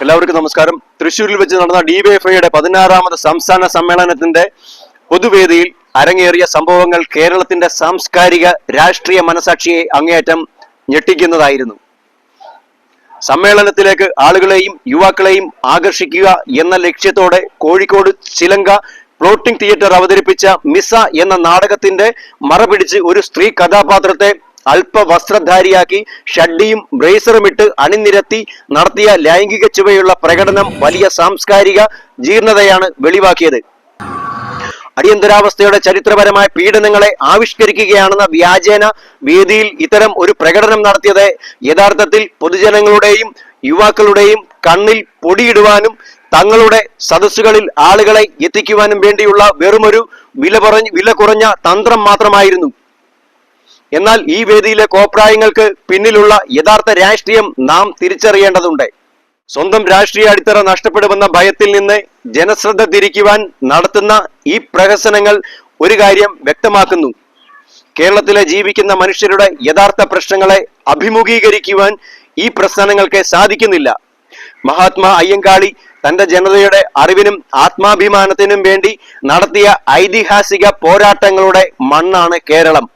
എല്ലാവർക്കും നമസ്കാരം. തൃശ്ശൂരിൽ വെച്ച് നടന്ന ഡിവൈഎഫ്ഐയുടെ 16ാമത് സംസ്ഥാന സമ്മേളനത്തിന്റെ പൊതുവേദിയിൽ അരങ്ങേറിയ സംഭവങ്ങൾ കേരളത്തിന്റെ സാംസ്കാരിക രാഷ്ട്രീയ മനസാക്ഷിയെ അങ്ങേയറ്റം ഞെട്ടിക്കുന്നതായിരുന്നു. സമ്മേളനത്തിലേക്ക് ആളുകളെയും യുവാക്കളെയും ആകർഷിക്കുക എന്ന ലക്ഷ്യത്തോടെ കോഴിക്കോട് ചിലങ്ക ഫ്ലോട്ടിംഗ് തിയേറ്റർ അവതരിപ്പിച്ച മിസ എന്ന നാടകത്തിന്റെ മറപിടിച്ച് ഒരു സ്ത്രീ കഥാപാത്രത്തെ അല്പവസ്ത്രധാരിയാക്കി ഷഡ്ഡിയും ബ്രേസറും ഇട്ട് അണിനിരത്തി നടത്തിയ ലൈംഗിക ചുവയുള്ള പ്രകടനം വലിയ സാംസ്കാരിക ജീർണതയാണ് വെളിവാക്കിയത്. അടിയന്തരാവസ്ഥയുടെ ചരിത്രപരമായ പീഡനങ്ങളെ ആവിഷ്കരിക്കുകയാണെന്ന വ്യാജേന വേദിയിൽ ഇത്തരം ഒരു പ്രകടനം നടത്തിയത് യഥാർത്ഥത്തിൽ പൊതുജനങ്ങളുടെയും യുവാക്കളുടെയും കണ്ണിൽ പൊടിയിടുവാനും തങ്ങളുടെ സദസ്സുകളിൽ ആളുകളെ എത്തിക്കുവാനും വേണ്ടിയുള്ള വെറുമൊരു വില കുറഞ്ഞ തന്ത്രം മാത്രമായിരുന്നു. എന്നാൽ ഈ വേദിയിലെ കോപ്രായങ്ങൾക്ക് പിന്നിലുള്ള യഥാർത്ഥ രാഷ്ട്രീയം നാം തിരിച്ചറിയേണ്ടതുണ്ട്. സ്വന്തം രാഷ്ട്രീയ അടിത്തറ നഷ്ടപ്പെടുമെന്ന ഭയത്തിൽ നിന്ന് ജനശ്രദ്ധ തിരിക്കുവാൻ നടത്തുന്ന ഈ പ്രഹസനങ്ങൾ ഒരു കാര്യം വ്യക്തമാക്കുന്നു: കേരളത്തിലെ ജീവിക്കുന്ന മനുഷ്യരുടെ യഥാർത്ഥ പ്രശ്നങ്ങളെ അഭിമുഖീകരിക്കുവാൻ ഈ പ്രസ്ഥാനങ്ങൾക്ക് സാധിക്കുന്നില്ല. മഹാത്മാ അയ്യങ്കാളി തന്റെ ജനതയുടെ അറിവിനും ആത്മാഭിമാനത്തിനും വേണ്ടി നടത്തിയ ഐതിഹാസിക പോരാട്ടങ്ങളുടെ മണ്ണാണ് കേരളം.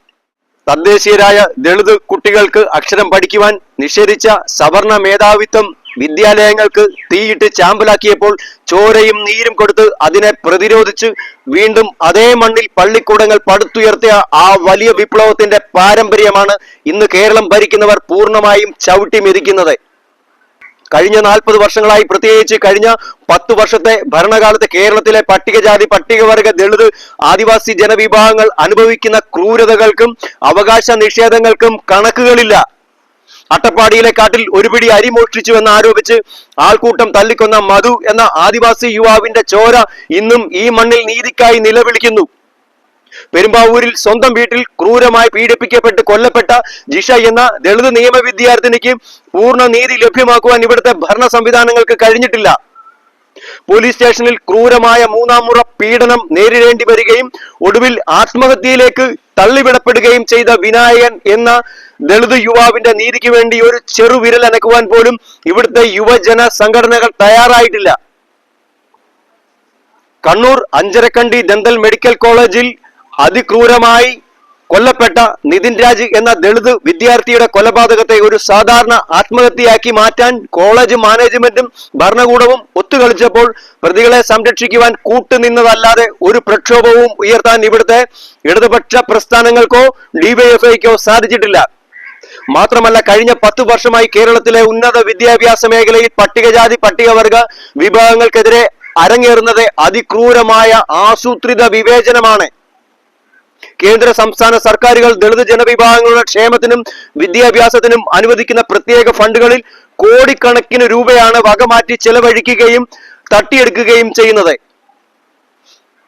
തദ്ദേശീയരായ ദളിത് കുട്ടികൾക്ക് അക്ഷരം പഠിക്കുവാൻ നിഷേധിച്ച സവർണ മേധാവിത്വം വിദ്യാലയങ്ങൾക്ക് തീയിട്ട് ചാമ്പലാക്കിയപ്പോൾ ചോരയും നീരും കൊടുത്ത് അതിനെ പ്രതിരോധിച്ച് വീണ്ടും അതേ മണ്ണിൽ പള്ളിക്കൂടങ്ങൾ പടുത്തുയർത്തിയ ആ വലിയ വിപ്ലവത്തിന്റെ പാരമ്പര്യമാണ് ഇന്ന് കേരളം ഭരിക്കുന്നവർ പൂർണ്ണമായും ചവിട്ടി മെതിക്കുന്നത്. കഴിഞ്ഞ 40 വർഷങ്ങളായി, പ്രത്യേകിച്ച് കഴിഞ്ഞ 10 വർഷത്തെ ഭരണകാലത്ത് കേരളത്തിലെ പട്ടികജാതി, പട്ടികവർഗ, ദളിത്, ആദിവാസി ജനവിഭാഗങ്ങൾ അനുഭവിക്കുന്ന ക്രൂരതകൾക്കും അവകാശ നിഷേധങ്ങൾക്കും കണക്കുകളില്ല. അട്ടപ്പാടിയിലെ കാട്ടിൽ ഒരു പിടി അരി മോഷ്ടിച്ചു എന്ന് ആരോപിച്ച് ആൾക്കൂട്ടം തല്ലിക്കൊന്ന മധു എന്ന ആദിവാസി യുവാവിന്റെ ചോര ഇന്നും ഈ മണ്ണിൽ നീതിക്കായി നിലവിളിക്കുന്നു. പെരുമ്പാവൂരിൽ സ്വന്തം വീട്ടിൽ ക്രൂരമായി പീഡിപ്പിക്കപ്പെട്ട് കൊല്ലപ്പെട്ട ജിഷ എന്ന ദളിത് നിയമ വിദ്യാർത്ഥിനിക്ക് പൂർണ്ണ നീതി ലഭ്യമാക്കുവാൻ ഇവിടുത്തെ ഭരണ സംവിധാനങ്ങൾക്ക് കഴിഞ്ഞിട്ടില്ല. പോലീസ് സ്റ്റേഷനിൽ ക്രൂരമായ 3ാം മുറ പീഡനം നേരിടേണ്ടി വരികയും ഒടുവിൽ ആത്മഹത്യയിലേക്ക് തള്ളിവിടപ്പെടുകയും ചെയ്ത വിനായകൻ എന്ന ദളിത് യുവാവിന്റെ നീതിക്ക് വേണ്ടി ഒരു ചെറുവിരൽ അനക്കുവാൻ പോലും ഇവിടുത്തെ യുവജന സംഘടനകൾ തയ്യാറായിട്ടില്ല. കണ്ണൂർ അഞ്ചരക്കണ്ടി ദന്തൽ മെഡിക്കൽ കോളേജിൽ അതിക്രൂരമായി കൊല്ലപ്പെട്ട നിതിൻ രാജ് എന്ന ദളിത് വിദ്യാർത്ഥിയുടെ കൊലപാതകത്തെ ഒരു സാധാരണ ആത്മഹത്യയാക്കി മാറ്റാൻ കോളേജ് മാനേജ്മെന്റും ഭരണകൂടവും ഒത്തുകളിച്ചപ്പോൾ പ്രതികളെ സംരക്ഷിക്കുവാൻ കൂട്ടുനിന്നതല്ലാതെ ഒരു പ്രക്ഷോഭവും ഉയർത്താൻ ഇവിടുത്തെ ഇടതുപക്ഷ പ്രസ്ഥാനങ്ങൾക്കോ ഡിവൈഎഫ്ഐക്കോ സാധിച്ചിട്ടില്ല. മാത്രമല്ല, കഴിഞ്ഞ 10 വർഷമായി കേരളത്തിലെ ഉന്നത വിദ്യാഭ്യാസ മേഖലയിൽ പട്ടികജാതി, പട്ടികവർഗ വിഭാഗങ്ങൾക്കെതിരെ അരങ്ങേറുന്നത് അതിക്രൂരമായ ആസൂത്രിത വിവേചനമാണ്. കേന്ദ്ര സംസ്ഥാന സർക്കാരുകൾ ദളിത് ജനവിഭാഗങ്ങളുടെ ക്ഷേമത്തിനും വിദ്യാഭ്യാസത്തിനും അനുവദിക്കുന്ന പ്രത്യേക ഫണ്ടുകളിൽ കോടിക്കണക്കിന് രൂപയാണ് വകമാറ്റി ചെലവഴിക്കുകയും തട്ടിയെടുക്കുകയും ചെയ്യുന്നത്.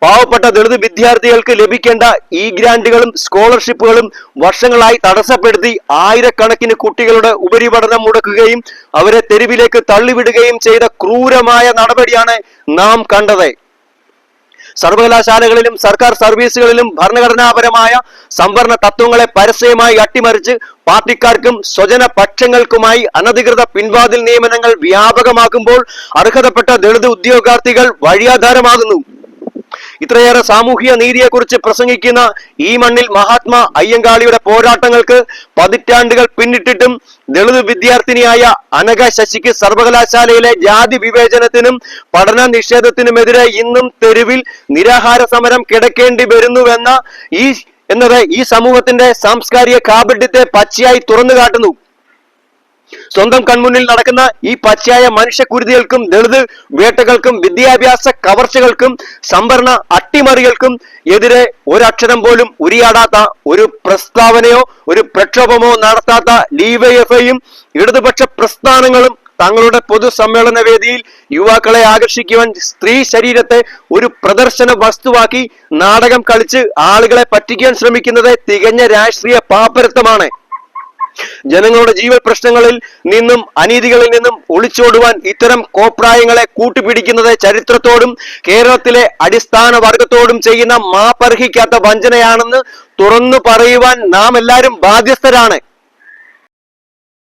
പാവപ്പെട്ട ദളിത് വിദ്യാർത്ഥികൾക്ക് ലഭിക്കേണ്ട ഈ ഗ്രാന്റുകളും സ്കോളർഷിപ്പുകളും വർഷങ്ങളായി തടസ്സപ്പെടുത്തി ആയിരക്കണക്കിന് കുട്ടികളുടെ ഉപരിപഠനം മുടക്കുകയും അവരെ തെരുവിലേക്ക് തള്ളിവിടുകയും ചെയ്ത ക്രൂരമായ നടപടിയാണ് നാം കണ്ടത്. സർവകലാശാലകളിലും സർക്കാർ സർവീസുകളിലും ഭരണഘടനാപരമായ സംവരണ തത്വങ്ങളെ പരസ്യമായി അട്ടിമറിച്ച് പാർട്ടിക്കാർക്കും സ്വജന പക്ഷങ്ങൾക്കുമായി അനധികൃത പിൻവാതിൽ നിയമനങ്ങൾ വ്യാപകമാക്കുമ്പോൾ അർഹതപ്പെട്ട ദളിത് ഉദ്യോഗാർത്ഥികൾ വഴിയാധാരമാകുന്നു. ഇത്രയേറെ സാമൂഹിക നീതിയെക്കുറിച്ച് പ്രസംഗിക്കുന്ന ഈ മണ്ണിൽ മഹാത്മാ അയ്യങ്കാളിയുടെ പോരാട്ടങ്ങൾക്ക് പതിറ്റാണ്ടുകൾ പിന്നിട്ടിട്ടും ദളിത് വിദ്യാർത്ഥിനിയായ അനഘ ശശിക്ക് സർവകലാശാലയിലെ ജാതി വിവേചനത്തിനും പഠന നിഷേധത്തിനുമെതിരെ ഇന്നും തെരുവിൽ നിരാഹാര സമരം കിടക്കേണ്ടി വരുന്നുവെന്ന ഈ സമൂഹത്തിന്റെ സാംസ്കാരിക കാപട്യത്തെ പച്ചയായി തുറന്നു കാട്ടുന്നു. സ്വന്തം കൺമുന്നിൽ നടക്കുന്ന ഈ പച്ചയായ മനുഷ്യക്കുരുതികൾക്കും ദളിത് വേട്ടകൾക്കും വിദ്യാഭ്യാസ കവർച്ചകൾക്കും സംവരണ അട്ടിമറികൾക്കും എതിരെ ഒരക്ഷരം പോലും ഉരിയാടാത്ത, ഒരു പ്രസ്താവനയോ ഒരു പ്രക്ഷോഭമോ നടത്താത്ത ഡിവൈഎഫ്ഐയും ഇടതുപക്ഷ പ്രസ്ഥാനങ്ങളും തങ്ങളുടെ പൊതുസമ്മേളന വേദിയിൽ യുവാക്കളെ ആകർഷിക്കുവാൻ സ്ത്രീ ശരീരത്തെ ഒരു പ്രദർശന വസ്തുവാക്കി നാടകം കളിച്ച് ആളുകളെ പറ്റിക്കാൻ ശ്രമിക്കുന്നത് തികഞ്ഞ രാഷ്ട്രീയ പാപ്പരത്വമാണ്. ജനങ്ങളുടെ ജീവൽ പ്രശ്നങ്ങളിൽ നിന്നും അനീതികളിൽ നിന്നും ഒളിച്ചോടുവാൻ ഇത്തരം കോപ്രായങ്ങളെ കൂട്ടുപിടിക്കുന്നത് ചരിത്രത്തോടും കേരളത്തിലെ അടിസ്ഥാന വർഗത്തോടും ചെയ്യുന്ന മാപ്പർഹിക്കാത്ത വഞ്ചനയാണെന്ന് തുറന്നു പറയുവാൻ നാം എല്ലാവരും ബാധ്യസ്ഥരാണ്.